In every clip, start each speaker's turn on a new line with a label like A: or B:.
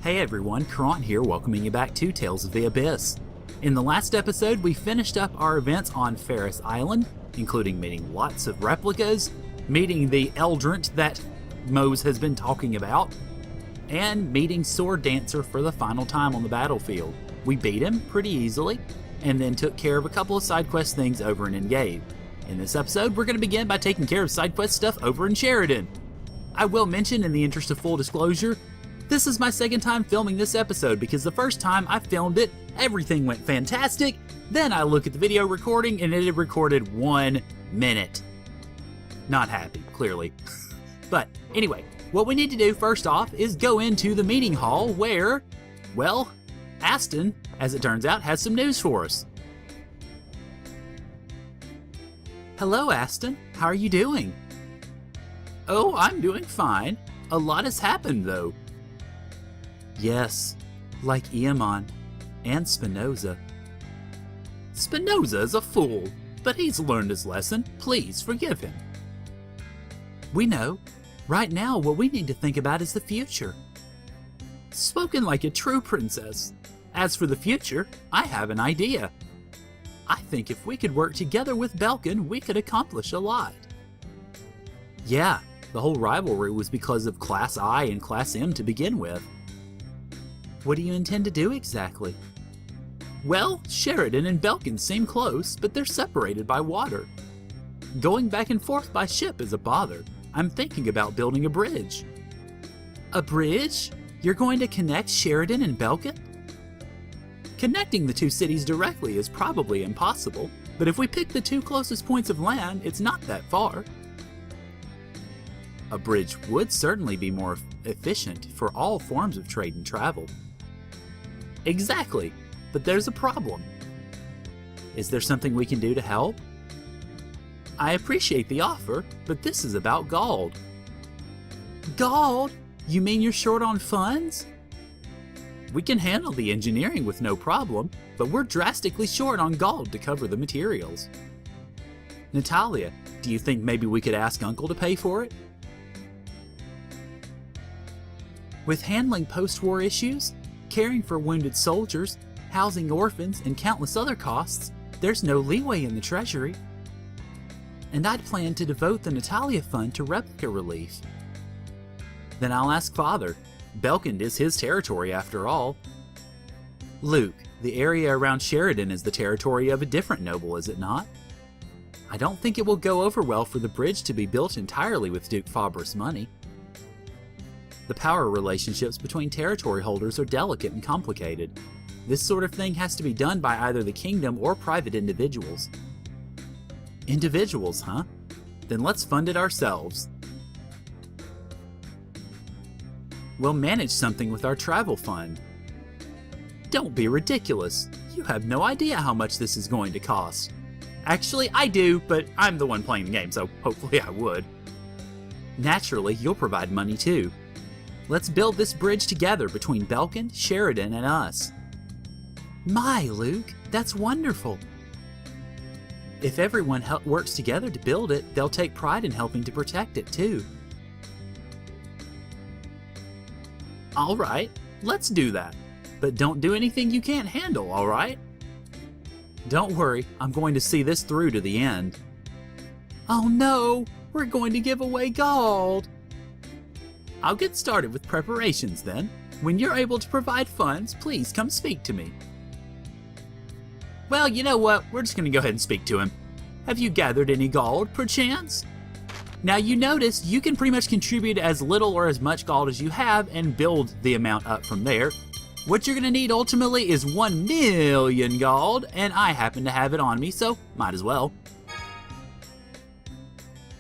A: Hey everyone, Caront here, welcoming you back to Tales of the Abyss. In the last episode, we finished up our events on Ferris Island, including meeting lots of replicas, meeting the Eldrant that Mose has been talking about, and meeting Sword Dancer for the final time on the battlefield. We beat him pretty easily, and then took care of a couple of side quest things over in Engave. In this episode, we're going to begin by taking care of side quest stuff over in Sheridan. I will mention, in the interest of full disclosure, this is my second time filming this episode because the first time I filmed it, everything went fantastic. Then I look at the video recording and it had recorded 1 minute. Not happy, clearly. But anyway, what we need to do first off is go into the meeting hall where, well, Aston, as it turns out, has some news for us. Hello, Aston. How are you doing? Oh, I'm doing fine. A lot has happened, though. Yes, like Eamon and Spinoza. Spinoza is a fool, but he's learned his lesson. Please forgive him. We know. Right now, what we need to think about is the future. Spoken like a true princess. As for the future, I have an idea. I think if we could work together with Belkin, we could accomplish a lot. Yeah, the whole rivalry was because of Class I and Class M to begin with. What do you intend to do exactly? Well, Sheridan and Belkin seem close, but they're separated by water. Going back and forth by ship is a bother. I'm thinking about building a bridge. A bridge? You're going to connect Sheridan and Belkin? Connecting the two cities directly is probably impossible, but if we pick the two closest points of land, it's not that far. A bridge would certainly be more efficient for all forms of trade and travel. Exactly, but there's a problem. Is there something we can do to help? I appreciate the offer, but this is about gold. Gold? You mean you're short on funds? We can handle the engineering with no problem, but we're drastically short on gold to cover the materials. Natalia, do you think maybe we could ask Uncle to pay for it? With handling post-war issues, caring for wounded soldiers, housing orphans, and countless other costs, there's no leeway in the treasury. And I'd plan to devote the Natalia Fund to replica relief. Then I'll ask Father. Belkind is his territory after all. Luke, the area around Sheridan is the territory of a different noble, is it not? I don't think it will go over well for the bridge to be built entirely with Duke Fabris' money. The power relationships between territory holders are delicate and complicated. This sort of thing has to be done by either the kingdom or private individuals. Individuals, huh? Then let's fund it ourselves. We'll manage something with our travel fund. Don't be ridiculous. You have no idea how much this is going to cost. Actually, I do, but I'm the one playing the game, so hopefully I would. Naturally, you'll provide money too. Let's build this bridge together between Belkin, Sheridan, and us. My, Luke, that's wonderful. If everyone works together to build it, they'll take pride in helping to protect it too. All right, let's do that. But don't do anything you can't handle, all right? Don't worry, I'm going to see this through to the end. Oh no, we're going to give away gold. I'll get started with preparations then. When you're able to provide funds, please come speak to me. Well, you know what? We're just going to go ahead and speak to him. Have you gathered any gold, perchance? Now you notice you can pretty much contribute as little or as much gold as you have and build the amount up from there. What you're going to need ultimately is 1 million gold, and I happen to have it on me, so might as well.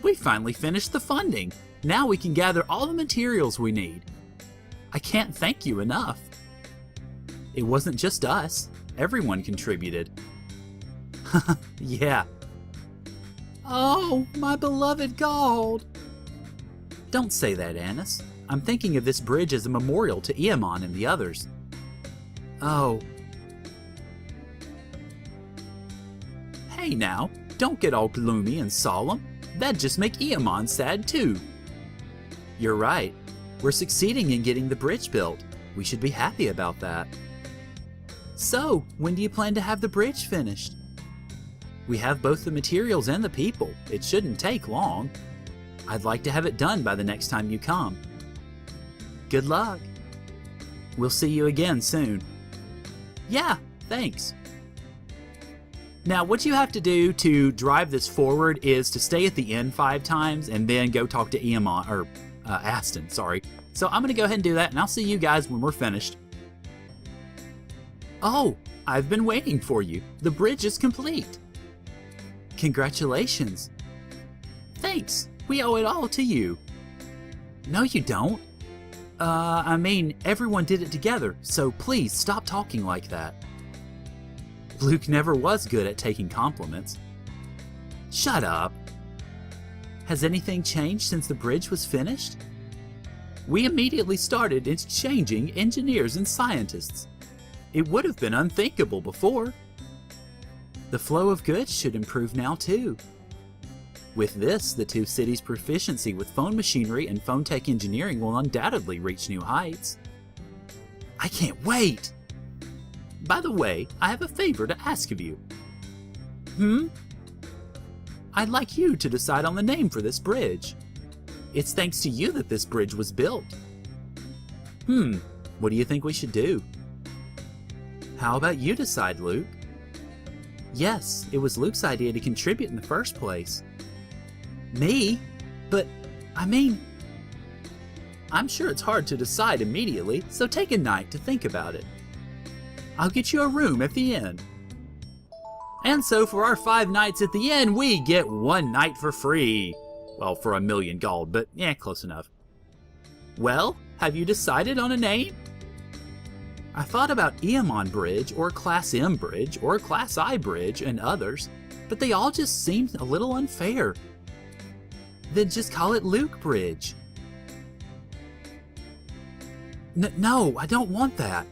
A: We finally finished the funding. Now we can gather all the materials we need. I can't thank you enough. It wasn't just us. Everyone contributed. Yeah. Oh, my beloved gold. Don't say that, Annis. I'm thinking of this bridge as a memorial to Eamon and the others. Oh. Hey now, don't get all gloomy and solemn. That'd just make Eamon sad too. You're right. We're succeeding in getting the bridge built. We should be happy about that. So, when do you plan to have the bridge finished? We have both the materials and the people. It shouldn't take long. I'd like to have it done by the next time you come. Good luck. We'll see you again soon. Yeah, thanks. Now, what you have to do to drive this forward is to stay at the inn 5 times and then go talk to Aston, sorry. So I'm gonna go ahead and do that, and I'll see you guys when we're finished. Oh, I've been waiting for you. The bridge is complete. Congratulations. Thanks. We owe it all to you. No, you don't. I mean, everyone did it together, so please stop talking like that. Luke never was good at taking compliments. Shut up. Has anything changed since the bridge was finished? We immediately started exchanging engineers and scientists. It would have been unthinkable before. The flow of goods should improve now too. With this, the two cities' proficiency with phone machinery and phone tech engineering will undoubtedly reach new heights. I can't wait! By the way, I have a favor to ask of you. I'd like you to decide on the name for this bridge. It's thanks to you that this bridge was built. What do you think we should do? How about you decide, Luke? Yes, it was Luke's idea to contribute in the first place. Me? But, I mean, I'm sure it's hard to decide immediately, so take a night to think about it. I'll get you a room at the inn. And so for our 5 nights at the inn, we get 1 night for free. Well, for 1,000,000 gold, but yeah, close enough. Well, have you decided on a name? I thought about Eamon Bridge, or Class M Bridge, or Class I Bridge, and others, but they all just seemed a little unfair. Then just call it Luke Bridge. No, I don't want that.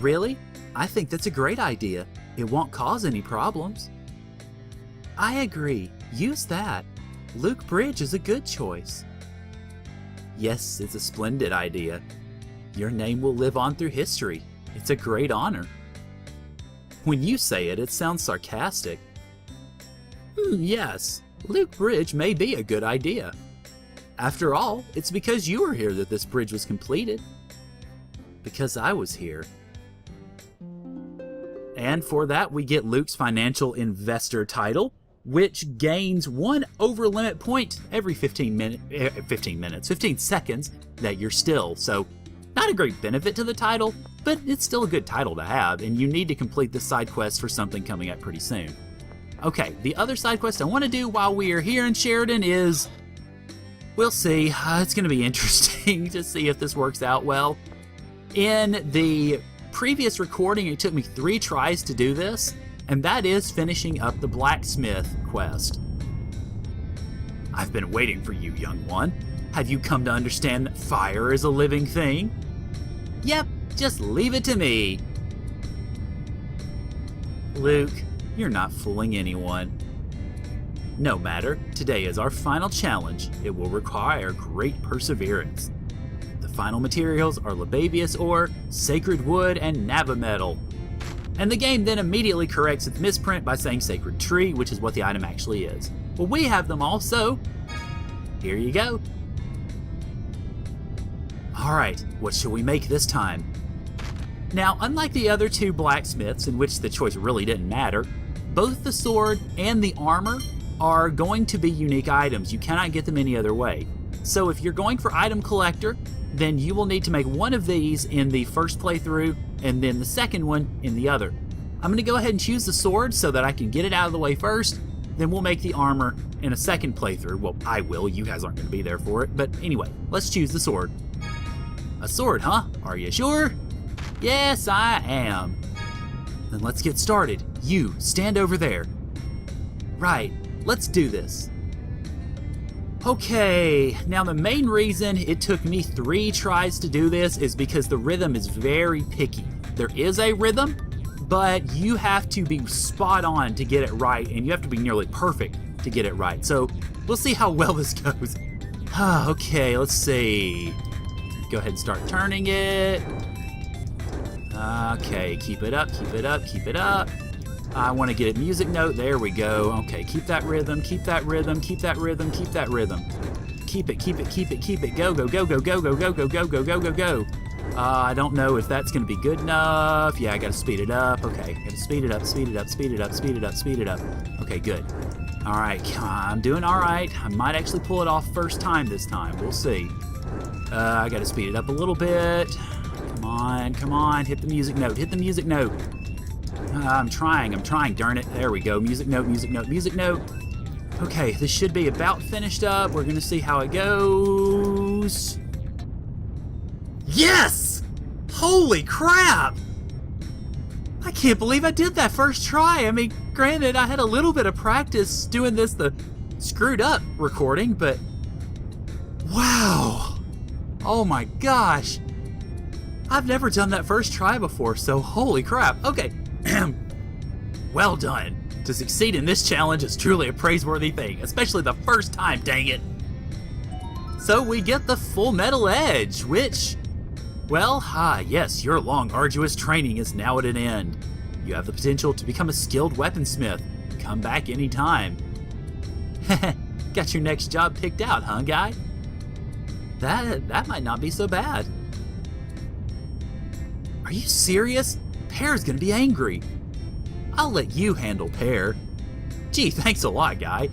A: Really? I think that's a great idea. It won't cause any problems. I agree. Use that. Luke Bridge is a good choice. Yes, it's a splendid idea. Your name will live on through history. It's a great honor. When you say it, it sounds sarcastic. Yes, Luke Bridge may be a good idea. After all, it's because you were here that this bridge was completed. Because I was here. And for that, we get Luke's Financial Investor title, which gains 1 over-limit point every 15 seconds that you're still. So, not a great benefit to the title, but it's still a good title to have, and you need to complete the side quest for something coming up pretty soon. Okay, the other side quest I want to do while we are here in Sheridan is... We'll see. It's going to be interesting to see if this works out well. In the previous recording, it took me 3 tries to do this, and that is finishing up the Blacksmith quest. I've been waiting for you, young one. Have you come to understand that fire is a living thing? Yep, just leave it to me. Luke, you're not fooling anyone. No matter, today is our final challenge. It will require great perseverance. The final materials are Libavius ore, sacred wood, and Navametal. And the game then immediately corrects its misprint by saying sacred tree, which is what the item actually is. Well, we have them all, so here you go. Alright, what shall we make this time? Now, unlike the other 2 blacksmiths, in which the choice really didn't matter, both the sword and the armor are going to be unique items. You cannot get them any other way. So if you're going for item collector, then you will need to make one of these in the first playthrough, and then the second one in the other. I'm going to go ahead and choose the sword so that I can get it out of the way first, then we'll make the armor in a second playthrough. Well, I will, you guys aren't going to be there for it, but anyway, let's choose the sword. A sword, huh? Are you sure? Yes, I am. Then let's get started. You, stand over there. Right, let's do this. Okay, now the main reason it took me 3 tries to do this is because the rhythm is very picky. There is a rhythm, but you have to be spot on to get it right, and you have to be nearly perfect to get it right. So we'll see how well this goes. Okay, let's see. go ahead and start turning it. Okay, keep it up, keep it up, keep it up. I want to get a music note. There we go. Okay, keep that rhythm, keep that rhythm, keep that rhythm, keep that rhythm. Keep it, keep it, keep it, keep it. Go, go, go, go, go, go, go, go, go, go, go, go, go. I don't know if that's going to be good enough. Yeah, I got to speed it up. Okay, got to speed it up, speed it up, speed it up, speed it up, speed it up. Okay, good. All right, I'm doing all right. I might actually pull it off first time this time. We'll see. I got to speed it up a little bit. Come on, hit the music note, hit the music note. I'm trying, darn it. There we go, music note, music note, music note. Okay, this should be about finished up. We're gonna see how it goes. Yes! Holy crap! I can't believe I did that first try. I mean, granted, I had a little bit of practice doing this, the screwed up recording, but wow! Oh my gosh! I've never done that first try before, so holy crap. Okay, well done. To succeed in this challenge is truly a praiseworthy thing, especially the first time, dang it. So we get the Full Metal Edge, which, well, yes, your long, arduous training is now at an end. You have the potential to become a skilled weaponsmith. Come back anytime. Got your next job picked out, huh, guy? That might not be so bad. Are you serious? Pear's gonna be angry. I'll let you handle Pear. Gee, thanks a lot, guy.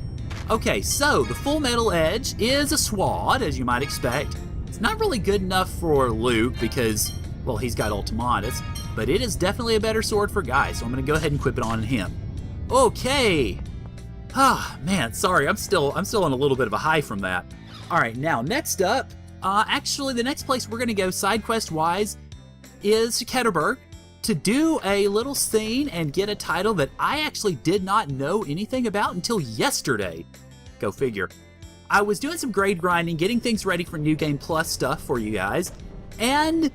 A: Okay, so the Full Metal Edge is a sword, as you might expect. It's not really good enough for Luke because, well, he's got Ultimatus, but it is definitely a better sword for Guy, so I'm gonna go ahead and equip it on him. Okay. Man, sorry, I'm still on a little bit of a high from that. All right, now next up, actually the next place we're gonna go side quest wise is to Ketterberg to do a little scene and get a title that I actually did not know anything about until yesterday. Go figure. I was doing some grade grinding, getting things ready for New Game Plus stuff for you guys, and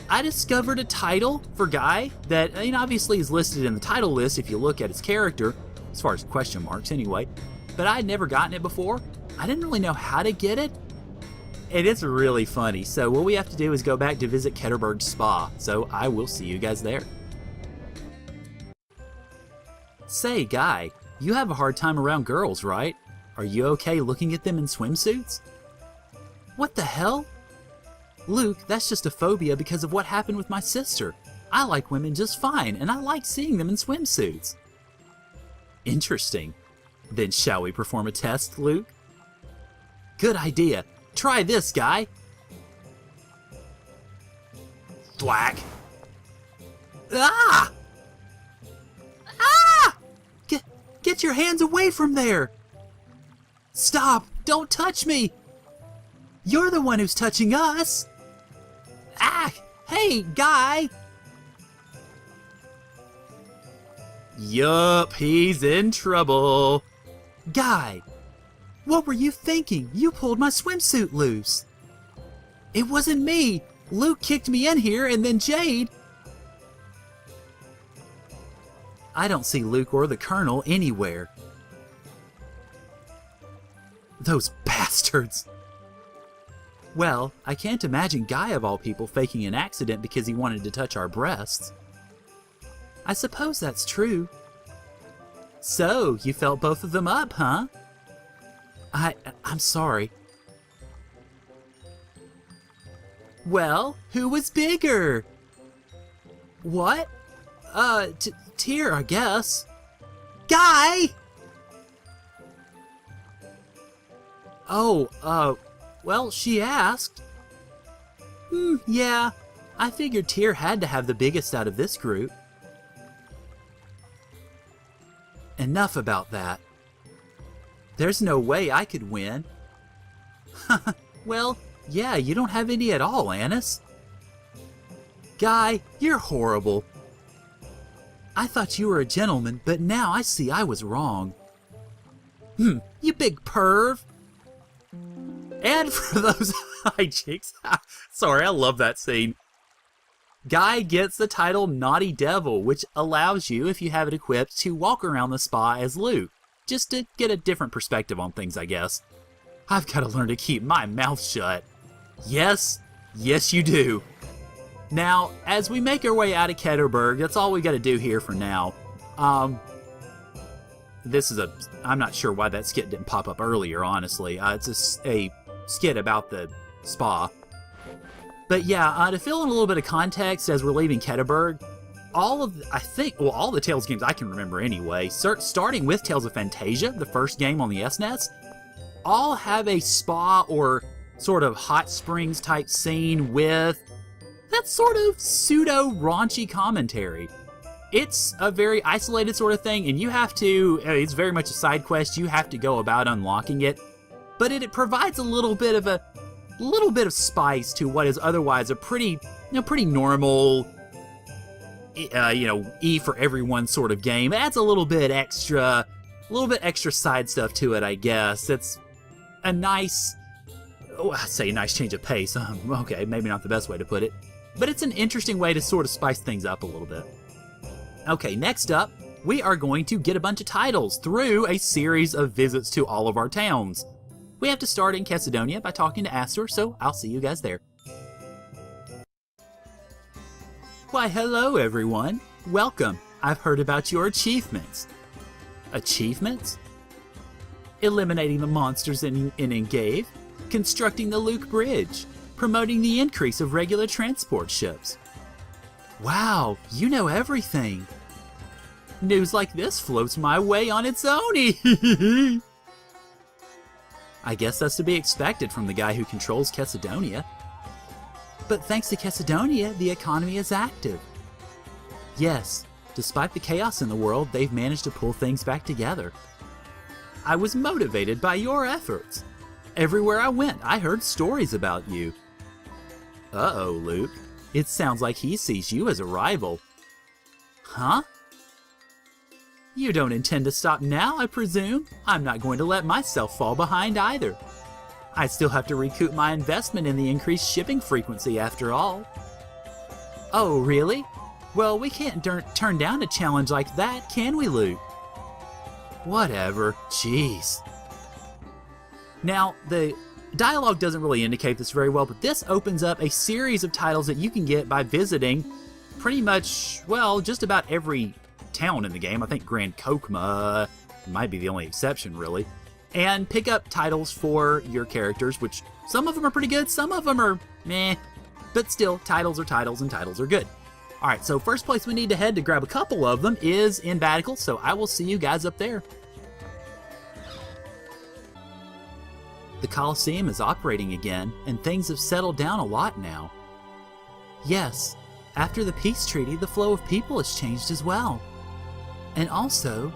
A: I discovered a title for Guy that, I mean, obviously is listed in the title list if you look at his character, as far as question marks anyway, but I'd never gotten it before. I didn't really know how to get it, and it's really funny. So what we have to do is go back to visit Ketterberg's spa, so I will see you guys there. Say, Guy, you have a hard time around girls, right? Are you okay looking at them in swimsuits? What the hell? Luke, that's just a phobia because of what happened with my sister. I like women just fine, and I like seeing them in swimsuits. Interesting. Then shall we perform a test, Luke? Good idea. Try this, Guy. Thwack. Ah! Ah! Get your hands away from there! Stop! Don't touch me! You're the one who's touching us! Ah! Hey, Guy! Yup, he's in trouble. Guy! What were you thinking? You pulled my swimsuit loose. It wasn't me. Luke kicked me in here and then Jade. I don't see Luke or the Colonel anywhere. Those bastards. Well, I can't imagine Guy of all people faking an accident because he wanted to touch our breasts. I suppose that's true. So, you felt both of them up, huh? I'm sorry. Well, who was bigger? What? Tyr, I guess. Guy! Oh, well, she asked. Yeah, I figured Tyr had to have the biggest out of this group. Enough about that. There's no way I could win. Well, yeah, you don't have any at all, Annis. Guy, you're horrible. I thought you were a gentleman, but now I see I was wrong. You big perv. And for those hijinks, sorry, I love that scene. Guy gets the title Naughty Devil, which allows you, if you have it equipped, to walk around the spa as Luke. Just to get a different perspective on things, I guess. I've got to learn to keep my mouth shut. Yes, Yes, you do. Now, as we make our way out of Ketterberg, that's all we got to do here for now. I'm not sure why that skit didn't pop up earlier, honestly. It's a skit about the spa. But yeah, to fill in a little bit of context as we're leaving Ketterberg, all the Tales games I can remember anyway, starting with Tales of Fantasia, the first game on the SNES, all have a spa or sort of hot springs type scene with that sort of pseudo raunchy commentary. It's a very isolated sort of thing, and you have to, it's very much a side quest, you have to go about unlocking it, but it provides a little bit of spice to what is otherwise a pretty normal, E for everyone sort of game. It adds a little bit extra side stuff to it, I guess. It's a nice, I'd say a nice change of pace. Okay, maybe not the best way to put it, but it's an interesting way to sort of spice things up a little bit. Okay, next up, we are going to get a bunch of titles through a series of visits to all of our towns. We have to start in Chesedonia by talking to Astor, so I'll see you guys there. Why, hello everyone. Welcome. I've heard about your achievements. Achievements? Eliminating the monsters in Engave, constructing the Luke Bridge, promoting the increase of regular transport ships. Wow, you know everything. News like this floats my way on its own. I guess that's to be expected from the guy who controls Chesedonia. But thanks to Chesedonia, the economy is active. Yes, despite the chaos in the world, they've managed to pull things back together. I was motivated by your efforts. Everywhere I went, I heard stories about you. Uh-oh, Luke. It sounds like he sees you as a rival. Huh? You don't intend to stop now, I presume? I'm not going to let myself fall behind either. I still have to recoup my investment in the increased shipping frequency after all. Oh, really? Well, we can't turn down a challenge like that, can we, Luke? Whatever. Jeez. Now, the dialogue doesn't really indicate this very well, but this opens up a series of titles that you can get by visiting pretty much, well, just about every town in the game. I think Grand Kokma might be the only exception, really. And pick up titles for your characters, which some of them are pretty good, some of them are meh, but still, titles are titles and titles are good. Alright, so first place we need to head to grab a couple of them is in Badical, so I will see you guys up there. The Colosseum is operating again, and things have settled down a lot now. Yes, after the peace treaty, the flow of people has changed as well. And also,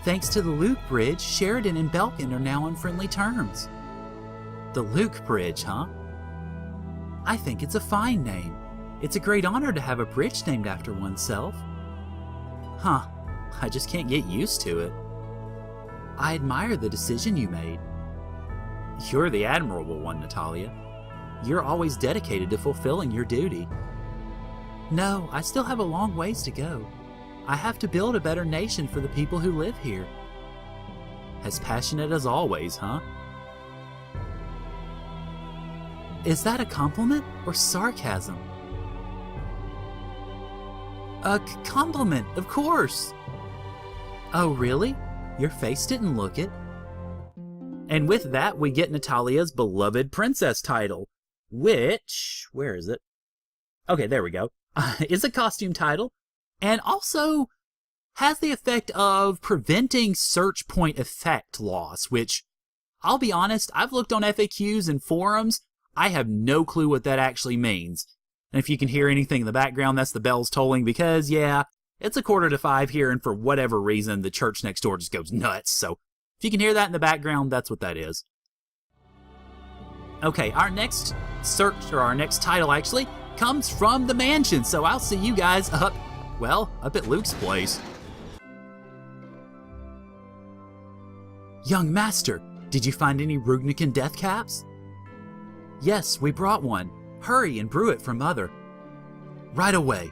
A: thanks to the Luke Bridge, Sheridan and Belkin are now on friendly terms. The Luke Bridge, huh? I think it's a fine name. It's a great honor to have a bridge named after oneself. Huh, I just can't get used to it. I admire the decision you made. You're the admirable one, Natalia. You're always dedicated to fulfilling your duty. No, I still have a long ways to go. I have to build a better nation for the people who live here. As passionate as always, huh? Is that a compliment or sarcasm? A compliment, of course. Oh, really? Your face didn't look it. And with that, we get Natalia's beloved princess title, which, where is it? Okay, there we go. Is a costume title, and also has the effect of preventing search point effect loss, which, I'll be honest, I've looked on FAQs and forums, I have no clue what that actually means. And if you can hear anything in the background, that's the bells tolling, because, yeah, it's 4:45 here, and for whatever reason, the church next door just goes nuts, so if you can hear that in the background, that's what that is. Okay, our next search, or our next title actually, comes from the mansion, so I'll see you guys up at Luke's place. Young master, did you find any Rugnican death caps? Yes, we brought one. Hurry and brew it for Mother. Right away.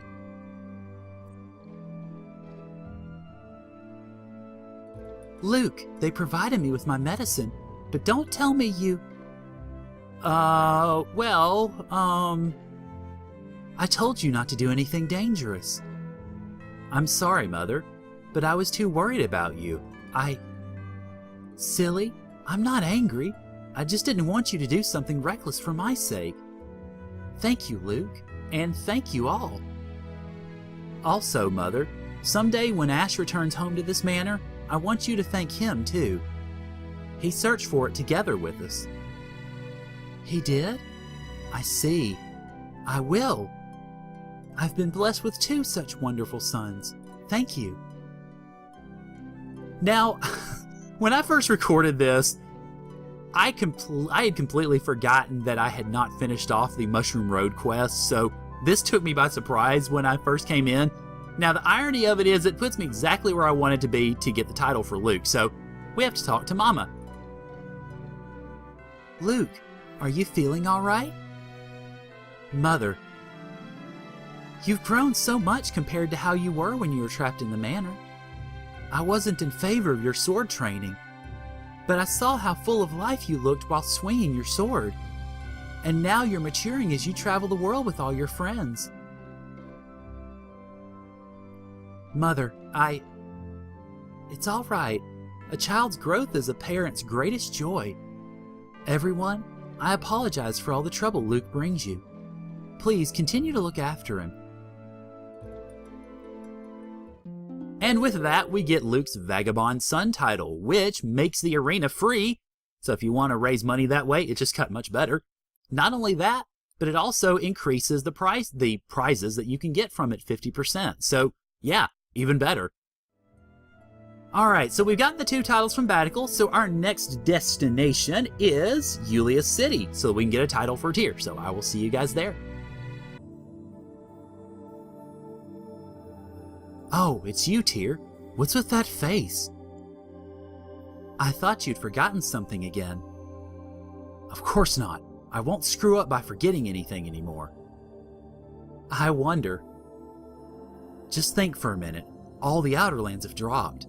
A: Luke, they provided me with my medicine, but don't tell me you... I told you not to do anything dangerous. I'm sorry, Mother, but I was too worried about you. Silly, I'm not angry. I just didn't want you to do something reckless for my sake. Thank you, Luke, and thank you all. Also, Mother, someday when Ash returns home to this manor, I want you to thank him too. He searched for it together with us. He did? I see. I will. I've been blessed with 2 such wonderful sons. Thank you. Now, when I first recorded this, I had completely forgotten that I had not finished off the Mushroom Road quest, so this took me by surprise when I first came in. Now, the irony of it is it puts me exactly where I wanted to be to get the title for Luke, so we have to talk to Mama. Luke, are you feeling all right? Mother, you've grown so much compared to how you were when you were trapped in the manor. I wasn't in favor of your sword training, but I saw how full of life you looked while swinging your sword. And now you're maturing as you travel the world with all your friends. Mother, It's all right. A child's growth is a parent's greatest joy. Everyone, I apologize for all the trouble Luke brings you. Please continue to look after him. And with that, we get Luke's Vagabond Son title, which makes the arena free. So if you want to raise money that way, it just got much better. Not only that, but it also increases the prizes that you can get from it 50%. So yeah, even better. Alright, so we've gotten the 2 titles from Batical, so our next destination is Yulia City, so we can get a title for Tyr. So I will see you guys there. Oh, it's you, Tyr. What's with that face? I thought you'd forgotten something again. Of course not. I won't screw up by forgetting anything anymore. I wonder. Just think for a minute. All the Outer Lands have dropped.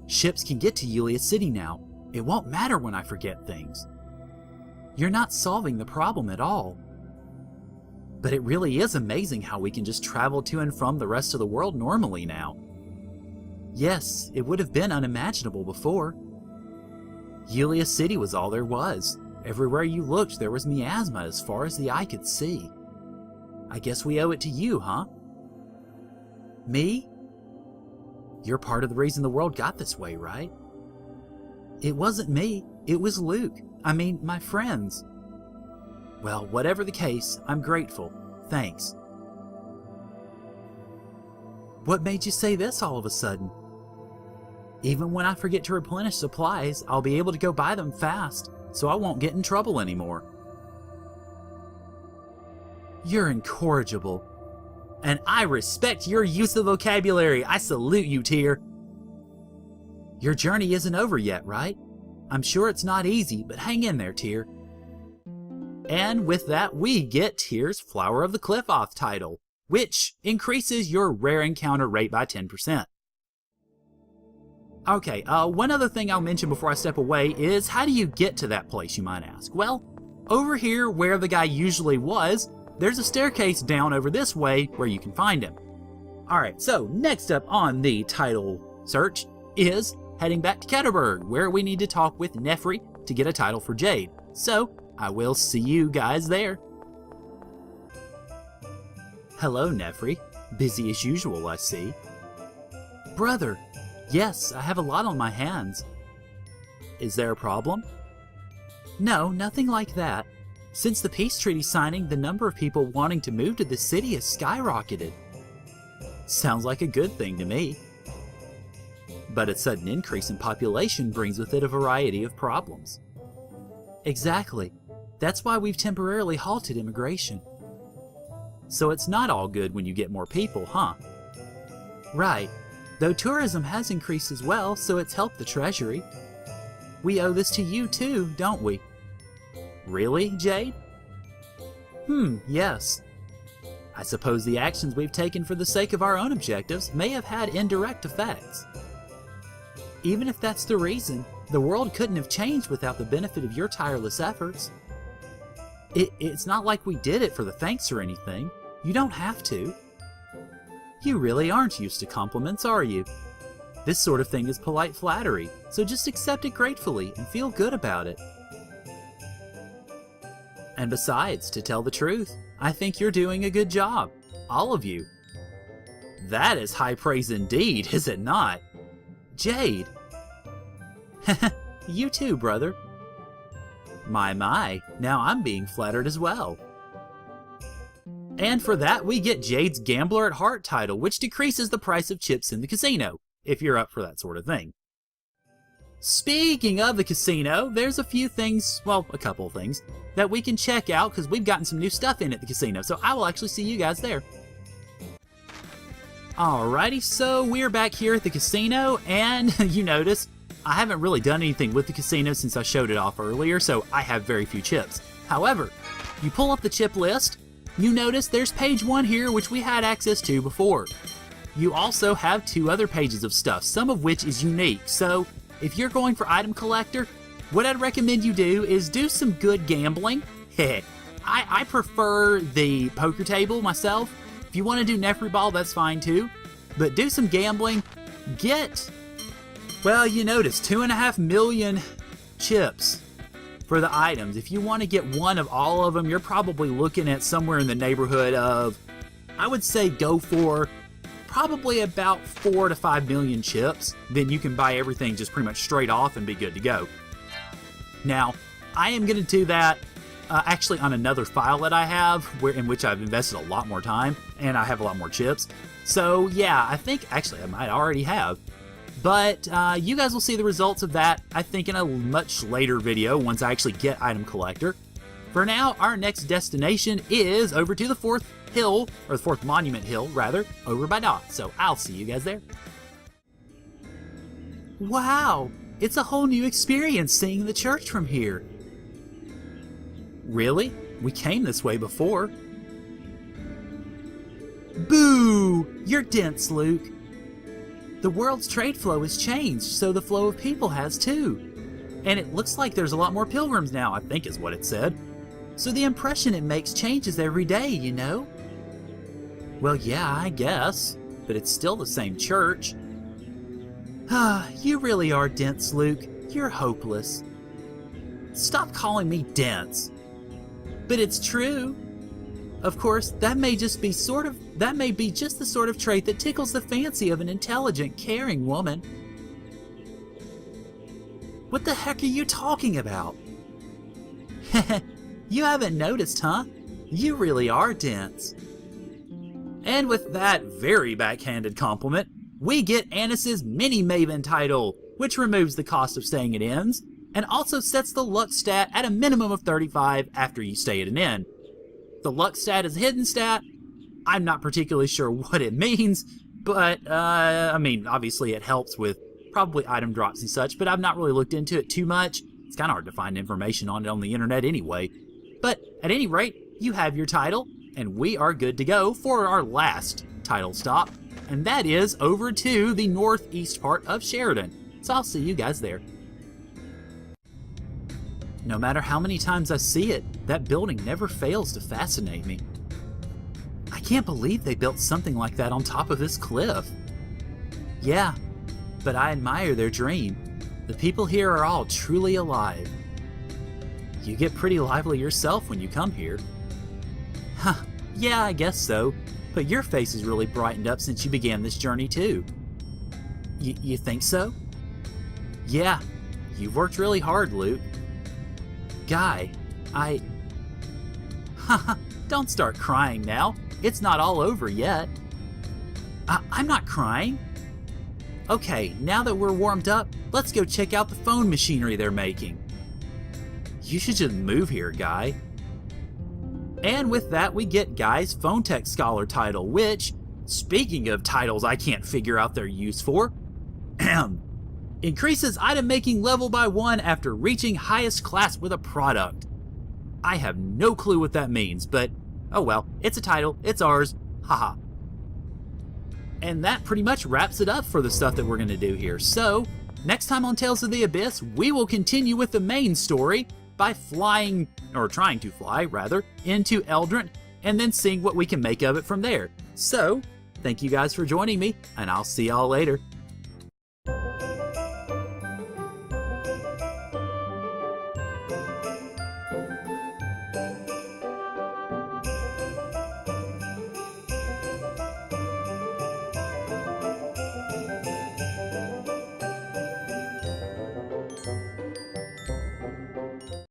A: Ships can get to Yulia City now. It won't matter when I forget things. You're not solving the problem at all. But it really is amazing how we can just travel to and from the rest of the world normally now. Yes, it would have been unimaginable before. Yulia City was all there was. Everywhere you looked, there was miasma as far as the eye could see. I guess we owe it to you, huh? Me? You're part of the reason the world got this way, right? It wasn't me. It was Luke. I mean, my friends. Well, whatever the case, I'm grateful. Thanks. What made you say this all of a sudden? Even when I forget to replenish supplies, I'll be able to go buy them fast, so I won't get in trouble anymore. You're incorrigible. And I respect your use of vocabulary. I salute you, Tyr. Your journey isn't over yet, right? I'm sure it's not easy, but hang in there, Tyr. And with that, we get Tyr's Flower of the Qliphoth title, which increases your rare encounter rate by 10%. Okay, one other thing I'll mention before I step away is how do you get to that place, you might ask? Well, over here where the guy usually was, there's a staircase down over this way where you can find him. Alright, so next up on the title search is heading back to Ketterberg, where we need to talk with Nefri to get a title for Jade. So, I will see you guys there. Hello, Nefri. Busy as usual, I see. Brother, yes, I have a lot on my hands. Is there a problem? No, nothing like that. Since the peace treaty signing, the number of people wanting to move to the city has skyrocketed. Sounds like a good thing to me. But a sudden increase in population brings with it a variety of problems. Exactly. That's why we've temporarily halted immigration. So it's not all good when you get more people, huh? Right. Though tourism has increased as well, so it's helped the treasury. We owe this to you too, don't we? Really, Jade? Yes. I suppose the actions we've taken for the sake of our own objectives may have had indirect effects. Even if that's the reason, the world couldn't have changed without the benefit of your tireless efforts. It's not like we did it for the thanks or anything. You don't have to. You really aren't used to compliments, are you? This sort of thing is polite flattery, so just accept it gratefully and feel good about it. And besides, to tell the truth, I think you're doing a good job. All of you. That is high praise indeed, is it not? Jade! You too, brother. My, now I'm being flattered as well. And for that, we get Jade's Gambler at Heart title, which decreases the price of chips in the casino, if you're up for that sort of thing. Speaking of the casino, there's a few things, well, a couple of things, that we can check out because we've gotten some new stuff in at the casino, so I will actually see you guys there. Alrighty, so we're back here at the casino, and you notice I haven't really done anything with the casino since I showed it off earlier, so I have very few chips. However, you pull up the chip list, you notice there's page 1 here, which we had access to before. You also have 2 other pages of stuff, some of which is unique, so if you're going for item collector, what I'd recommend you do is do some good gambling. I prefer the poker table myself. If you want to do Nefri Ball, that's fine too. But do some gambling. Get, well, you notice 2.5 million chips for the items. If you want to get one of all of them, you're probably looking at somewhere in the neighborhood of, I would say go for probably about 4 to 5 million chips. Then you can buy everything just pretty much straight off and be good to go. Now, I am going to do that actually on another file that I have, in which I've invested a lot more time, and I have a lot more chips. So yeah, I think actually I might already have. But you guys will see the results of that, I think, in a much later video once I actually get Item Collector. For now, our next destination is over to the 4th hill, or the 4th monument hill, rather, over by Dot. So I'll see you guys there. Wow! It's a whole new experience seeing the church from here. Really? We came this way before. Boo! You're dense, Luke. The world's trade flow has changed, so the flow of people has too. And it looks like there's a lot more pilgrims now, I think is what it said. So the impression it makes changes every day, you know? Well, yeah, I guess. But it's still the same church. Ah, you really are dense, Luke. You're hopeless. Stop calling me dense. But it's true. Of course, that may be just the sort of trait that tickles the fancy of an intelligent, caring woman. What the heck are you talking about? You haven't noticed, huh? You really are dense. And with that very backhanded compliment, we get Annis's Mini Maven title, which removes the cost of staying at inns, and also sets the luck stat at a minimum of 35 after you stay at an inn. The luck stat is a hidden stat. I'm not particularly sure what it means, but, I mean, obviously it helps with probably item drops and such, but I've not really looked into it too much. It's kind of hard to find information on it on the internet anyway. But, at any rate, you have your title, and we are good to go for our last title stop, and that is over to the northeast part of Sheridan. So I'll see you guys there. No matter how many times I see it, that building never fails to fascinate me. I can't believe they built something like that on top of this cliff. Yeah, but I admire their dream. The people here are all truly alive. You get pretty lively yourself when you come here. Huh, yeah, I guess so. But your face has really brightened up since you began this journey too. You think so? Yeah, you've worked really hard, Luke. Guy, Haha, don't start crying now. It's not all over yet. I'm not crying. Okay, now that we're warmed up, let's go check out the phone machinery they're making. You should just move here, Guy. And with that, we get Guy's Phone Tech Scholar title, which, speaking of titles I can't figure out their use for, increases item making level by 1 after reaching highest class with a product. I have no clue what that means, but oh well, it's a title, it's ours, haha. And that pretty much wraps it up for the stuff that we're going to do here. So, next time on Tales of the Abyss, we will continue with the main story, by flying, or trying to fly rather, into Eldrant and then seeing what we can make of it from there. So, thank you guys for joining me, and I'll see y'all later.